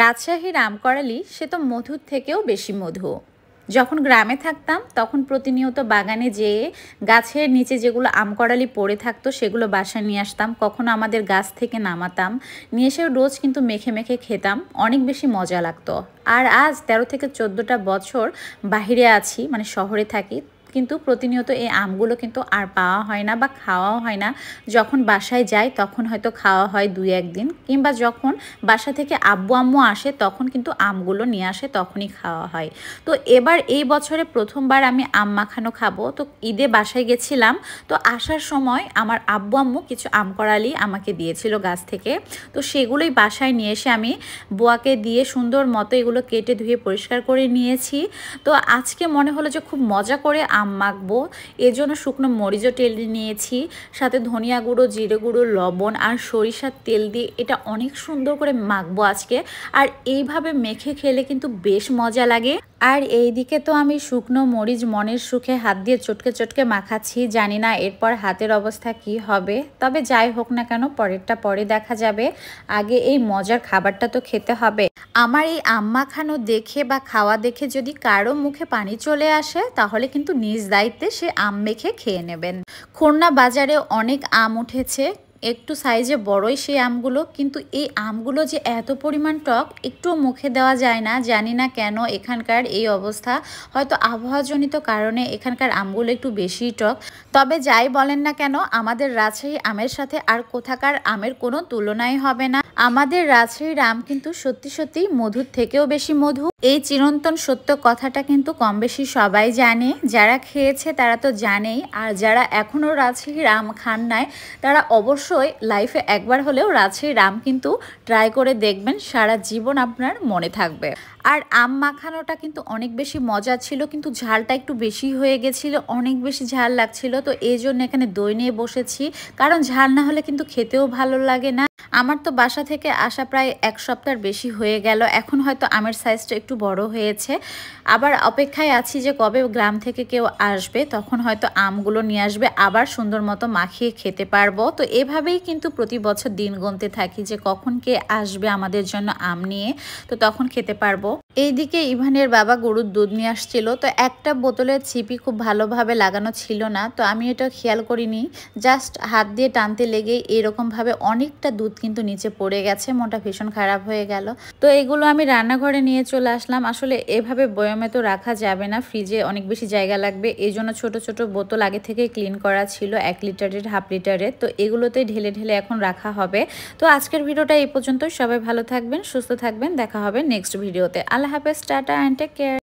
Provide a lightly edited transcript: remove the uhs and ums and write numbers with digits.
রাজশাহীর আমকরালি সে তো মধুর থেকেও বেশি মধু। যখন গ্রামে থাকতাম তখন প্রতিনিয়ত বাগানে যেয়ে গাছের নিচে যেগুলো আমকরালি পড়ে থাকতো সেগুলো বাসায় নিয়ে আসতাম, কখনো আমাদের গাছ থেকে নামাতাম, নিয়ে এসে রোজ কিন্তু মেখে মেখে খেতাম, অনেক বেশি মজা লাগতো। আর আজ 13 থেকে 14টা বছর বাহিরে আছি, মানে শহরে থাকি, কিন্তু প্রতিনিয়ত এই আমগুলো কিন্তু আর পাওয়া হয় না বা খাওয়াও হয় না। যখন বাসায় যাই তখন হয়তো খাওয়া হয় 2-1 দিন, কিংবা যখন বাসা থেকে আব্বু আম্মু আসে তখন কিন্তু আমগুলো নিয়ে আসে, তখনই খাওয়া হয়। তো এবার এই বছরে প্রথমবার আমি আম মাখানো খাবো। তো ঈদে বাসায় গেছিলাম, তো আসার সময় আমার আব্বু আম্মু কিছু আম করালি আমাকে দিয়েছিল গাছ থেকে। তো সেগুলোই বাসায় নিয়ে এসে আমি বুয়াকে দিয়ে সুন্দর মতো এগুলো কেটে ধুয়ে পরিষ্কার করে নিয়েছি। তো আজকে মনে হলো যে খুব মজা করে আম মাখবো, এর জন্য শুকনো মরিচও টেলে নিয়েছি, সাথে ধনিয়া গুঁড়ো, জিরে গুঁড়ো, লবণ আর সরিষার তেল দিয়ে এটা অনেক সুন্দর করে মাখবো আজকে। আর এইভাবে মেখে খেলে কিন্তু বেশ মজা লাগে। আর এইদিকে তো আমি শুকনো মরিচ মনের সুখে হাত দিয়ে চটকে চটকে মাখাচ্ছি, জানি না এরপর হাতের অবস্থা কি হবে। তবে যাই হোক না কেন, পরেরটা পরে দেখা যাবে, আগে এই মজার খাবারটা তো খেতে হবে। আমার এই আম মাখানো দেখে বা খাওয়া দেখে যদি কারো মুখে পানি চলে আসে তাহলে কিন্তু নিজ দায়িত্বে সে আম মেখে খেয়ে নেবেন। খুলনা বাজারে অনেক আম উঠেছে, একটু সাইজে বড়ই সেই আমগুলো, কিন্তু এই আমগুলো যে এত পরিমাণ টক একটুও মুখে দেওয়া যায় না। জানি না কেন এখানকার এই অবস্থা, হয়তো আবহাওয়াজনিত কারণে এখানকার আমগুলো একটু বেশি টক। তবে যাই বলেন না কেন, আমাদের রাজশাহী আমের সাথে আর কোথাকার আমের কোনো তুলনাই হবে না। আমাদের রাজশাহীর আম কিন্তু সত্যি সত্যি মধুর থেকেও বেশি মধু। এই চিরন্তন সত্য কথাটা কিন্তু কম বেশি সবাই জানে, যারা খেয়েছে তারা তো জানেই, আর যারা এখনও রাজশাহীর আম খান নাই তারা অবশ্যই লাইফে একবার হলেও রাজশাহীর আম কিন্তু ট্রাই করে দেখবেন, সারা জীবন আপনার মনে থাকবে। আর আম মাখানোটা কিন্তু অনেক বেশি মজা ছিল, কিন্তু ঝালটা একটু বেশি হয়ে গেছিলো, অনেক বেশি ঝাল লাগছিল। তো এই জন্য এখানে দই নিয়ে বসেছি, কারণ ঝাল না হলে কিন্তু খেতেও ভালো লাগে না। আমার তো বাসা থেকে আসা প্রায় 1 সপ্তাহ বেশি হয়ে গেল, এখন হয়তো আমের সাইজটা একটু বড় হয়েছে। আবার অপেক্ষায় আছি যে কবে গ্রাম থেকে কেউ আসবে, তখন হয়তো আমগুলো নিয়ে আসবে, আবার সুন্দর মতো মাখিয়ে খেতে পারবো। তো এভাবেই কিন্তু প্রতি বছর দিন গুনতে থাকি যে কখন কে আসবে আমাদের জন্য আম নিয়ে, তো তখন খেতে পারবো। এইদিকে ইভানের বাবা গরুর দুধ নিয়ে আসছিল, তো একটা বোতলের ছিপি খুব ভালোভাবে লাগানো ছিল না, তো আমি এটা খেয়াল করিনি, জাস্ট হাত দিয়ে টানতে লেগেই এরকমভাবে অনেকটা দুধ কিন্তু নিচে পড়ে গেছে, মনটা ভীষণ খারাপ হয়ে গেল। তো এগুলো আমি রান্নাঘরে নিয়ে চলে আসলাম। আসলে এভাবে বয়ামে তো রাখা যাবে না, ফ্রিজে অনেক বেশি জায়গা লাগবে, এই জন্য ছোট ছোট বোতল আগে থেকে ক্লিন করা ছিল, 1 লিটারের, হাফ লিটারের, তো এগুলোতে ঢেলে ঢেলে এখন রাখা হবে। তো আজকের ভিডিওটা এই পর্যন্ত, সবাই ভালো থাকবেন, সুস্থ থাকবেন, দেখা হবে নেক্সট ভিডিওতে। আল্লাহ হাফেজ, টাটা অ্যান্ড টেক কেয়ার।